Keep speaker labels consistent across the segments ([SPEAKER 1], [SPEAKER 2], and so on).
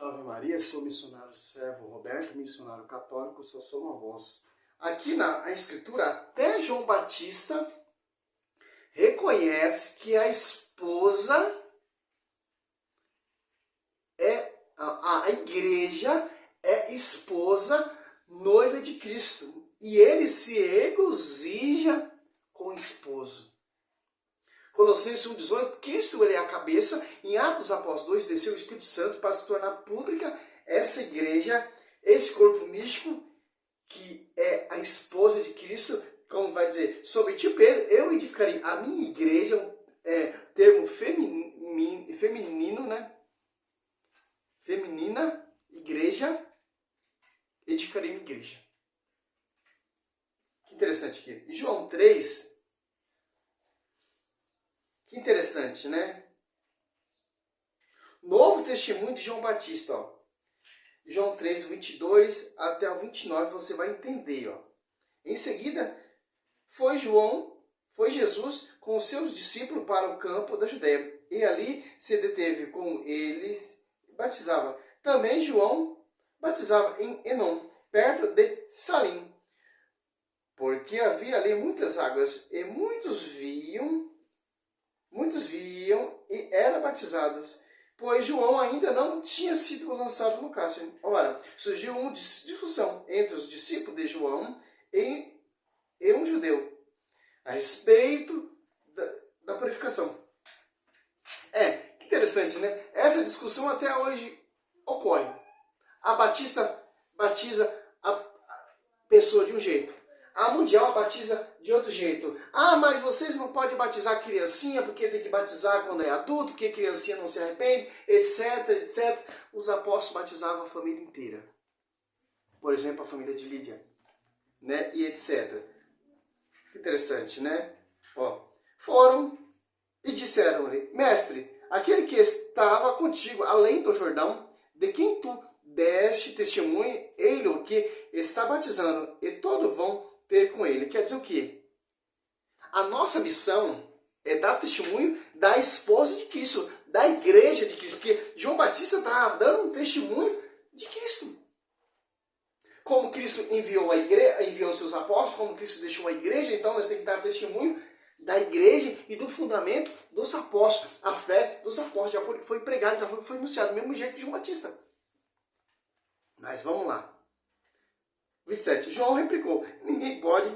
[SPEAKER 1] Salve Maria, sou missionário servo Roberto, missionário católico, só sou uma voz. Aqui na Escritura, até João Batista reconhece que a esposa a igreja é esposa, noiva de Cristo. E ele se regozija com o esposo. Colossenses 1,18, Cristo ele é a cabeça. Em Atos Apóstolos 2, desceu o Espírito Santo para se tornar pública essa igreja, esse corpo místico, que é a esposa de Cristo. Como vai dizer, sobre ti, Pedro, eu edificarei a minha igreja, termo feminino, né? Feminina, igreja, edificarei minha igreja. Que interessante aqui. E João 3, que interessante, né? Novo testemunho de João Batista, ó. João 3, 22 até o 29, você vai entender, ó. Em seguida, foi Jesus com os seus discípulos para o campo da Judéia, e ali se deteve com eles e batizava. Também João batizava em Enom, perto de Salim, porque havia ali muitas águas, e muitos viam e eram batizados, pois João ainda não tinha sido lançado no cálice. Ora, surgiu uma discussão entre os discípulos de João e um judeu a respeito da purificação. Que interessante, né? Essa discussão até hoje ocorre. A Batista batiza a pessoa de um jeito. A Mundial batiza de outro jeito. Ah, mas vocês não podem batizar criancinha porque tem que batizar quando é adulto, porque criancinha não se arrepende, etc, etc. Os apóstolos batizavam a família inteira. Por exemplo, a família de Lídia, né? E etc. Interessante, né? Ó, foram e disseram-lhe, mestre, aquele que estava contigo além do Jordão, de quem tu deste testemunho, ele o que está batizando, e todos vão ter com ele. Quer dizer o quê? A nossa missão é dar testemunho da esposa de Cristo, da igreja de Cristo, porque João Batista estava dando um testemunho de Cristo. Como Cristo enviou a igreja, enviou seus apóstolos, como Cristo deixou a igreja, então nós temos que dar testemunho da igreja e do fundamento dos apóstolos, a fé dos apóstolos, já foi pregado, já foi anunciado, do mesmo jeito que João Batista. Mas vamos lá. 27. João replicou, ninguém pode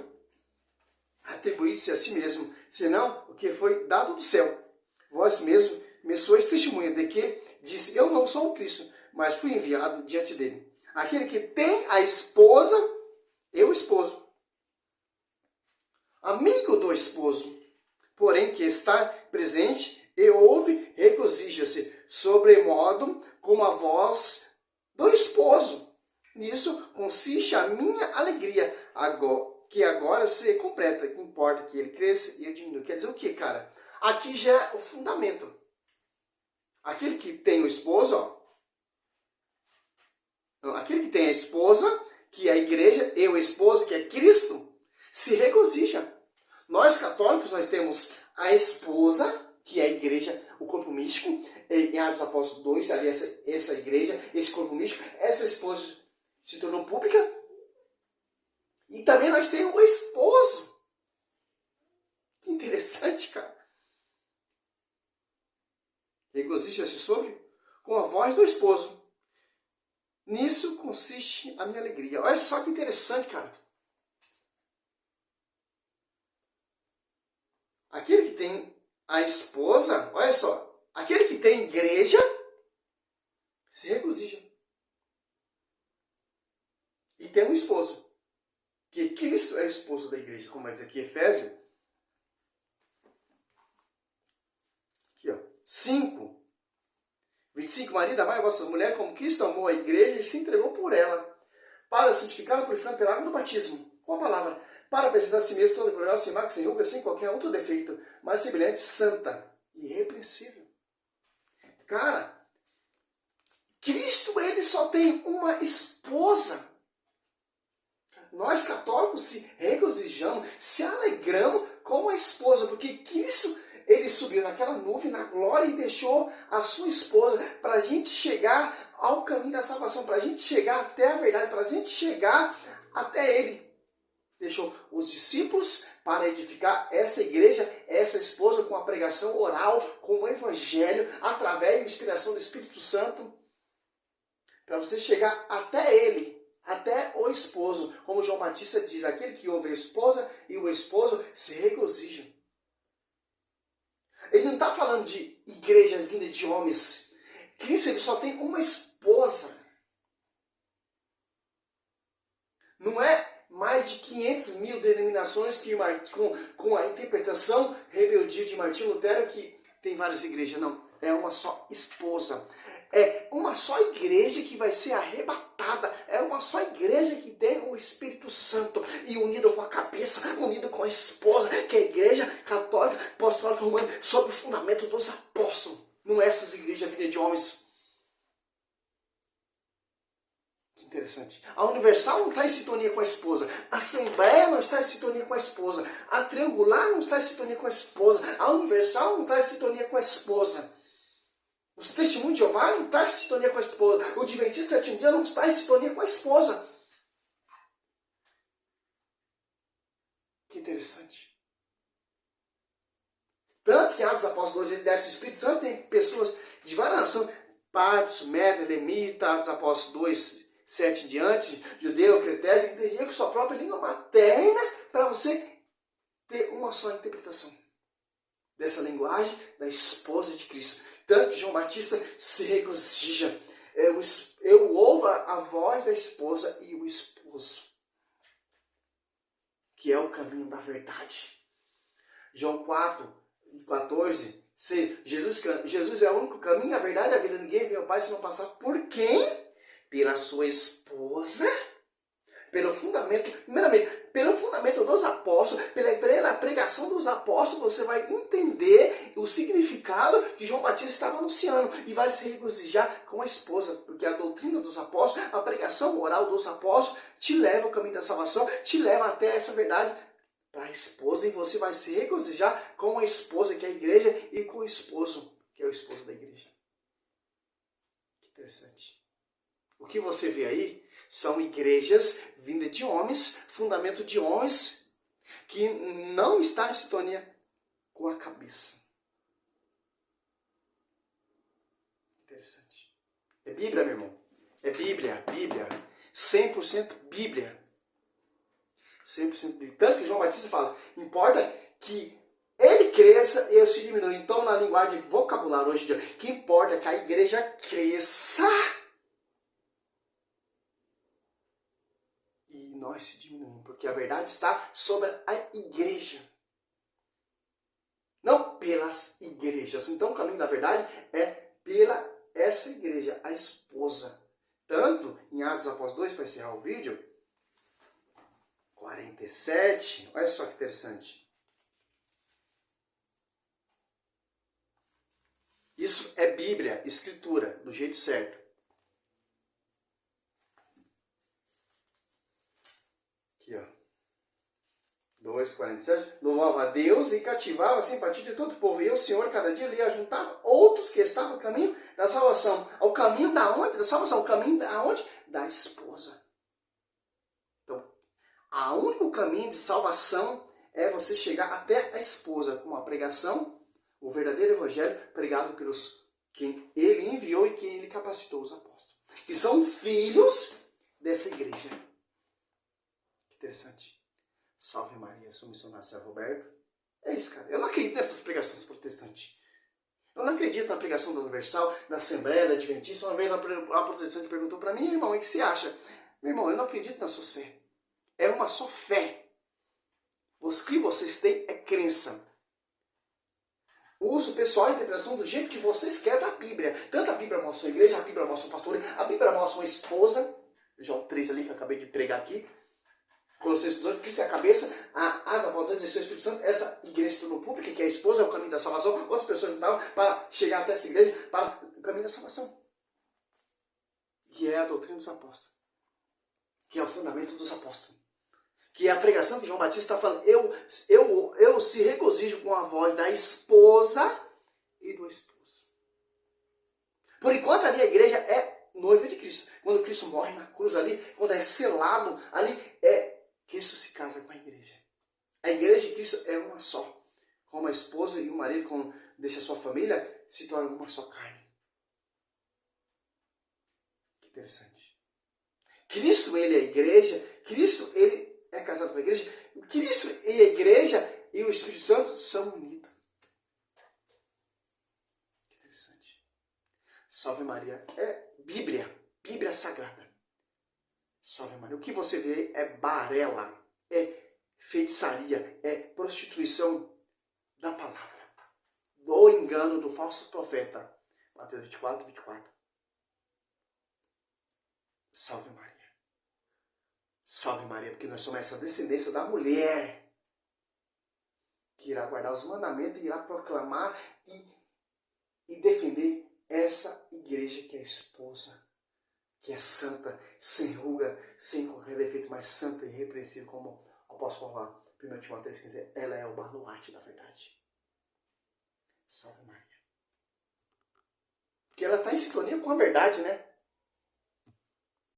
[SPEAKER 1] atribuir-se a si mesmo, senão o que foi dado do céu. Vós mesmo me sois testemunha de que disse, eu não sou o Cristo, mas fui enviado diante dele. Aquele que tem a esposa, eu esposo. Amigo do esposo, porém que está presente e ouve, regozija-se, sobremodo como a voz do esposo. Nisso consiste a minha alegria, que agora se completa, que importa que ele cresça e eu diminua. Quer dizer o que, cara? Aqui já é o fundamento. Aquele que tem o esposo, ó, aquele que tem a esposa, que é a igreja, e o esposo, que é Cristo, se regozija. Nós católicos, nós temos a esposa, que é a igreja, o corpo místico, em Atos Apóstolos 2, ali essa igreja, esse corpo místico, essa esposa se tornou pública. E também nós temos o esposo. Que interessante, cara. Regozija-se sobre com a voz do esposo. Nisso consiste a minha alegria. Olha só que interessante, cara. Aquele que tem a esposa, olha só, aquele que tem igreja, se regozija. E tem um esposo, que Cristo é o esposo da igreja, como vai dizer aqui Efésios. Aqui, ó, 5. 25, marido, amai a vossa mulher como Cristo amou a igreja e se entregou por ela, para santificá-la, purificando pela água do batismo. Qual a palavra? Para apresentar a si mesmo toda gloriosa, sem mácula, sem ruga, sem qualquer outro defeito, mas semelhante, santa e irrepreensível. Cara, Cristo, ele só tem uma esposa. Nós católicos se regozijamos, se alegramos com a esposa, porque Cristo, ele subiu naquela nuvem, na glória, e deixou a sua esposa para a gente chegar ao caminho da salvação, para a gente chegar até a verdade, para a gente chegar até Ele. Deixou os discípulos para edificar essa igreja, essa esposa, com a pregação oral, com o evangelho, através da inspiração do Espírito Santo, para você chegar até Ele, até o esposo. Como João Batista diz, aquele que ouve a esposa e o esposo se regozijam. Ele não está falando de igrejas vindas de homens. Cristo, ele só tem uma esposa. Não é mais de 500 mil denominações que, com a interpretação rebeldia de Martinho Lutero, que tem várias igrejas. Não, é uma só esposa. É uma só igreja que vai ser arrebatada. É uma só igreja que tem o Espírito Santo. E unido com a cabeça, unido com a esposa, que é a igreja católica, apostólica romana, sob o fundamento dos apóstolos. Não é essas igrejas vida de homens. Que interessante. A Universal não está em sintonia com a esposa. A Assembleia não está em sintonia com a esposa. A Triangular não está em sintonia com a esposa. A Universal não está em sintonia com a esposa. Os Testemunhos de Jeová não estão em sintonia com a esposa. O Adventista Sétimo Dia não está em sintonia com a esposa. Que interessante. Tanto que em Atos Apóstolos 2 ele desce o Espírito Santo, tem pessoas de várias nações, Partos, Média, Lemita, Atos Apóstolos 2, 7 em diante, judeu, cretese, que teria com sua própria língua materna para você ter uma só interpretação dessa linguagem da esposa de Cristo. Tanto que João Batista se regozija. Eu ouvo a voz da esposa e o esposo, que é o caminho da verdade. João 4:14. Jesus é o único caminho, a verdade e a vida. Ninguém vem ao Pai se não passar por quem? Pela sua esposa. Pelo fundamento, primeiramente, pelo fundamento dos apóstolos, pela pregação dos apóstolos, você vai entender o significado que João Batista estava anunciando e vai se regozijar com a esposa, porque a doutrina dos apóstolos, a pregação oral dos apóstolos, te leva ao caminho da salvação, te leva até essa verdade para a esposa, e você vai se regozijar com a esposa, que é a igreja, e com o esposo, que é o esposo da igreja. Que interessante. O que você vê aí são igrejas vindas de homens, fundamento de homens, que não está em sintonia com a cabeça. Interessante. É Bíblia, meu irmão. É Bíblia. 100% Bíblia. 100% Bíblia. Tanto que João Batista fala, importa que ele cresça e eu se diminua. Então, na linguagem vocabulário hoje em dia, que importa é que a igreja cresça nós se diminuímos, porque a verdade está sobre a igreja, não pelas igrejas. Então o caminho da verdade é pela essa igreja, a esposa. Tanto em Atos Apóstolos 2, para encerrar o vídeo, 47, olha só que interessante. Isso é Bíblia, Escritura, do jeito certo. Aqui, ó. 2:47. Louvava a Deus e cativava a simpatia de todo o povo. E o Senhor, cada dia, lhe ia juntar outros que estavam no caminho da salvação. Ao caminho da onde? Da salvação. O caminho da onde? Da esposa. Então, o único caminho de salvação é você chegar até a esposa com a pregação, o verdadeiro evangelho pregado pelos quem ele enviou e quem ele capacitou, os apóstolos. Que são filhos dessa igreja. Interessante. Salve Maria, sou missionário São Roberto. É isso, cara. Eu não acredito nessas pregações protestantes. Eu não acredito na pregação da Universal, da Assembleia, da Adventista. Uma vez a protestante perguntou para mim, irmão, o que você acha? Meu irmão, eu não acredito na sua fé. É uma só fé. O que vocês têm é crença. Uso pessoal a interpretação do jeito que vocês querem da Bíblia. Tanto a Bíblia mostra uma igreja, a Bíblia mostra um pastor, a Bíblia mostra uma esposa. João 3 ali que eu acabei de pregar aqui. Colossenses 2, Cristo é a cabeça, as apóstolos de seu Espírito Santo, essa igreja tornou pública, que é a esposa, é o caminho da salvação. Outras pessoas juntavam para chegar até essa igreja, para o caminho da salvação. Que é a doutrina dos apóstolos. Que é o fundamento dos apóstolos. Que é a pregação que João Batista está falando. Eu se regozijo com a voz da esposa e do esposo. Por enquanto ali a igreja é noiva. Cristo morre na cruz ali, quando é selado ali, Cristo se casa com a igreja. A igreja de Cristo é uma só. Como a esposa e o marido, quando deixa a sua família, se tornam uma só carne. Que interessante. Cristo, ele é a igreja. Cristo, ele é casado com a igreja. Cristo e a igreja e o Espírito Santo são unidos. Que interessante. Salve Maria. É Bíblia. Bíblia Sagrada. Salve Maria. O que você vê é balela. É feitiçaria. É prostituição da palavra. Do engano do falso profeta. Mateus 24, 24. Salve Maria. Salve Maria, porque nós somos essa descendência da mulher que irá guardar os mandamentos, irá proclamar e defender essa igreja que é a esposa, que é santa, sem ruga, sem qualquer defeito, mas santa e irrepreensível, como o apóstolo lá, 1 Timóteo 3,15, ela é o baluarte da verdade. Salve Maria. Porque ela está em sintonia com a verdade, né?